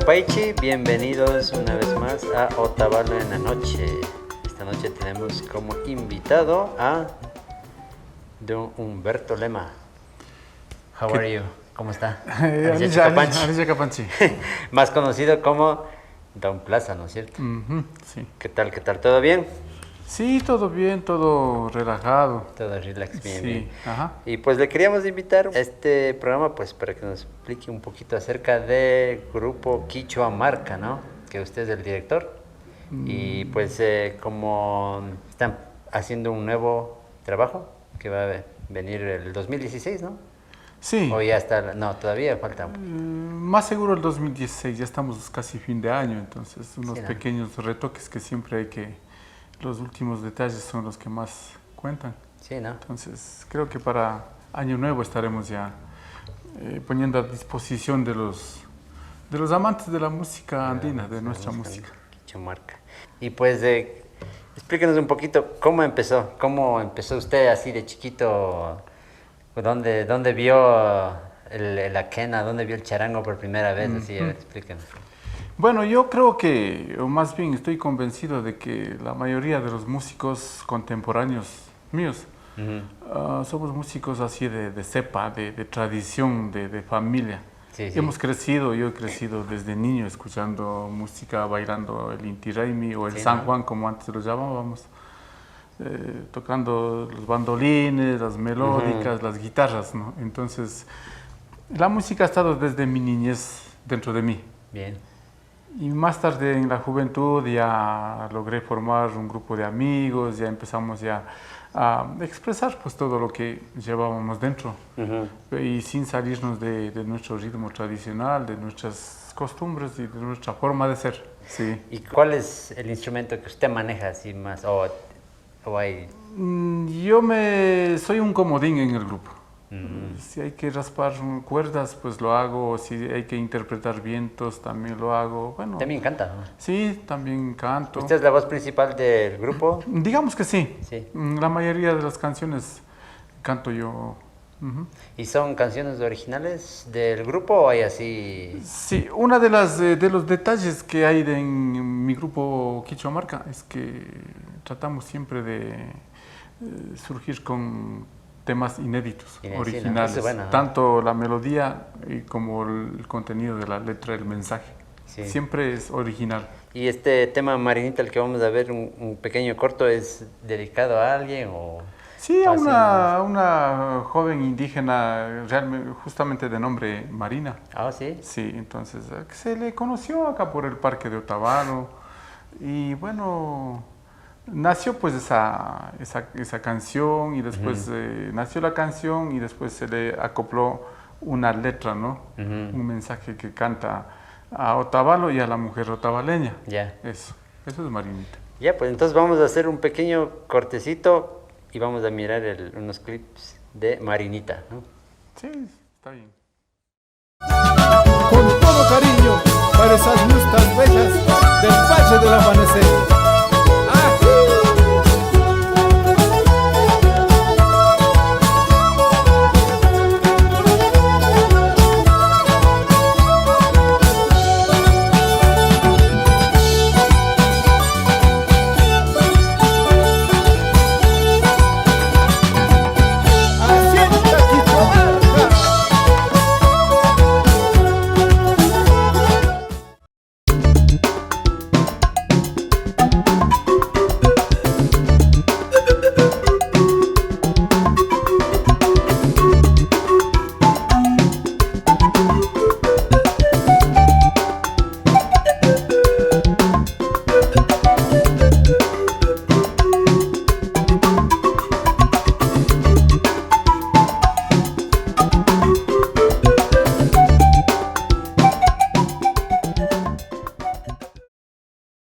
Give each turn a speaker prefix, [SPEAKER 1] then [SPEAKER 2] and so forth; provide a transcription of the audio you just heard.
[SPEAKER 1] Paichi, bienvenidos una vez más a Otavalo en la noche. Esta noche tenemos como invitado a Don Humberto Lema. How are you? ¿Cómo está?
[SPEAKER 2] Alicia Capanchi.
[SPEAKER 1] Más conocido como Don Plaza, ¿no es cierto?
[SPEAKER 2] Sí.
[SPEAKER 1] ¿Qué tal? ¿Todo bien?
[SPEAKER 2] Sí, todo bien, todo relajado.
[SPEAKER 1] Todo relax, bien,
[SPEAKER 2] Sí,
[SPEAKER 1] bien.
[SPEAKER 2] ajá.
[SPEAKER 1] Y pues le queríamos invitar a este programa pues para que nos explique un poquito acerca del grupo Quichua Marca, ¿no? Que usted es el director. Y pues como están haciendo un nuevo trabajo que va a venir el 2016, ¿no?
[SPEAKER 2] Sí.
[SPEAKER 1] O ya está, no, todavía falta.
[SPEAKER 2] Más seguro el 2016, ya estamos casi fin de año, entonces unos
[SPEAKER 1] Sí, ¿no?
[SPEAKER 2] pequeños retoques que siempre hay que... Los últimos detalles son los que más cuentan.
[SPEAKER 1] Sí, ¿no?
[SPEAKER 2] Entonces creo que para año nuevo estaremos ya poniendo a disposición de los amantes de la música andina, de nuestra música.
[SPEAKER 1] Quichua Marca. Y pues explíquenos un poquito cómo empezó usted así de chiquito, dónde vio la quena, dónde vio el charango por primera vez, así, a ver, explíquenos.
[SPEAKER 2] Bueno, yo creo que, o más bien estoy convencido de que la mayoría de los músicos contemporáneos míos somos músicos así de cepa, de tradición, de familia.
[SPEAKER 1] Sí, sí.
[SPEAKER 2] Yo he crecido desde niño escuchando música, bailando el Inti Raymi o el
[SPEAKER 1] Sí,
[SPEAKER 2] San
[SPEAKER 1] ¿no?
[SPEAKER 2] Juan, como antes lo llamábamos, tocando los bandolines, las melódicas, las guitarras, ¿no? Entonces, la música ha estado desde mi niñez dentro de mí.
[SPEAKER 1] Bien.
[SPEAKER 2] Y más tarde en la juventud ya logré formar un grupo de amigos, ya empezamos ya a expresar pues todo lo que llevábamos dentro y sin salirnos de nuestro ritmo tradicional, de nuestras costumbres y de nuestra forma de ser. Sí.
[SPEAKER 1] ¿Y cuál es el instrumento que usted maneja así más? O hay...
[SPEAKER 2] Soy un comodín en el grupo. Si hay que raspar cuerdas, pues lo hago. Si hay que interpretar vientos, también lo hago. Bueno,
[SPEAKER 1] También canta, ¿no?
[SPEAKER 2] sí, también canto.
[SPEAKER 1] ¿Usted es la voz principal del grupo?
[SPEAKER 2] Digamos que sí.
[SPEAKER 1] Sí.
[SPEAKER 2] La mayoría de las canciones canto yo.
[SPEAKER 1] ¿Y son canciones originales del grupo o hay así...?
[SPEAKER 2] Sí, una de los detalles que hay en mi grupo Quichua Marca es que tratamos siempre de surgir con temas inéditos, originales,
[SPEAKER 1] ¿no? Eso es bueno, ¿no?
[SPEAKER 2] tanto la melodía como el contenido de la letra, el mensaje.
[SPEAKER 1] Sí.
[SPEAKER 2] Siempre es original.
[SPEAKER 1] ¿Y este tema Marinita, el que vamos a ver, un pequeño corto, es dedicado a alguien o...?
[SPEAKER 2] Sí,
[SPEAKER 1] así?
[SPEAKER 2] a una joven indígena, realmente, justamente de nombre Marina.
[SPEAKER 1] Ah, ¿sí?
[SPEAKER 2] Sí, entonces que se le conoció acá por el Parque de Otavalo y bueno, nació pues esa canción y después nació la canción y después se le acopló una letra, ¿no? Un mensaje que canta a Otavalo y a la mujer otavaleña.
[SPEAKER 1] Ya.
[SPEAKER 2] Eso es Marinita.
[SPEAKER 1] Ya, pues entonces vamos a hacer un pequeño cortecito y vamos a mirar unos clips de Marinita, ¿no?
[SPEAKER 2] Sí, está bien.